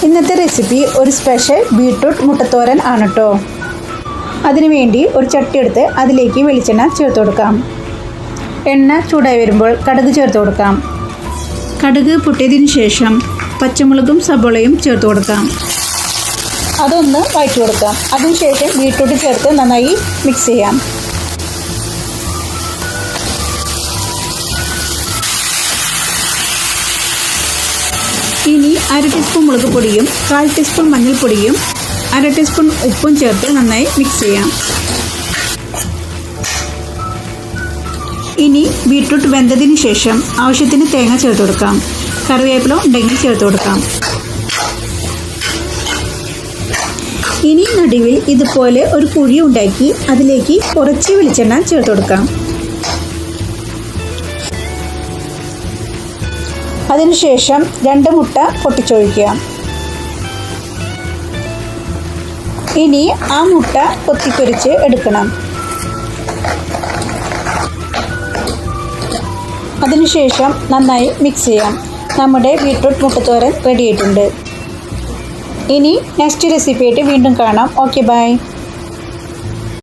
ഇന്നത്തെ റെസിപ്പി ഒരു special beetroot മുട്ടത്തോരൻ ആണ് കേട്ടോ. അതിനുവേണ്ടി ഒരു ചട്ടി എടുത്ത് അതിലേക്ക് വെളിച്ചെണ്ണ ചേർത്ത് കൊടുക്കാം. എണ്ണ ചൂടായി വരുമ്പോൾ കടുക് ചേർത്ത് കൊടുക്കാം. കടുക് പൊട്ടിയതിന് ശേഷം പച്ചമുളകും സബോളയും ചേർത്ത് കൊടുക്കാം. അതൊന്ന് വഴറ്റി കൊടുക്കാം. അതിനുശേഷം ബീട്രൂട്ട് ചേർത്ത് നന്നായി മിക്സ് ചെയ്യാം. ഇനി 1/2 ടീസ്പൂൺ മുളക് പൊടിയും 1/4 ടീസ്പൂൺ മഞ്ഞൾപ്പൊടിയും 1/2 ടീസ്പൂൺ ഉപ്പും ചേർത്ത് നന്നായി മിക്സ് ചെയ്യാം. ഇനി ബീട്രൂട്ട് വെന്തതിന് ശേഷം ആവശ്യത്തിന് തേങ്ങ ചേർത്ത് കൊടുക്കാം. കറിവേപ്പില ഉണ്ടെങ്കിൽ ചേർത്ത് കൊടുക്കാം. ഇനി നടുവിൽ ഇതുപോലെ ഒരു കുഴി ഉണ്ടാക്കി അതിലേക്ക് കുറച്ച് വെളിച്ചെണ്ണ ചേർത്ത് കൊടുക്കാം. അതിനുശേഷം 2 മുട്ട പൊട്ടിച്ചൊഴിക്കുക. ഇനി ആ മുട്ട കൊത്തിപ്പൊരിച്ച് എടുക്കണം. അതിനുശേഷം നന്നായി മിക്സ് ചെയ്യാം. നമ്മുടെ ബീട്രൂട്ട് മുട്ടത്തോരൻ റെഡി ആയിട്ടുണ്ട്. ഇനി നെക്സ്റ്റ് റെസിപ്പി ആയിട്ട് വീണ്ടും കാണാം. Okay, by.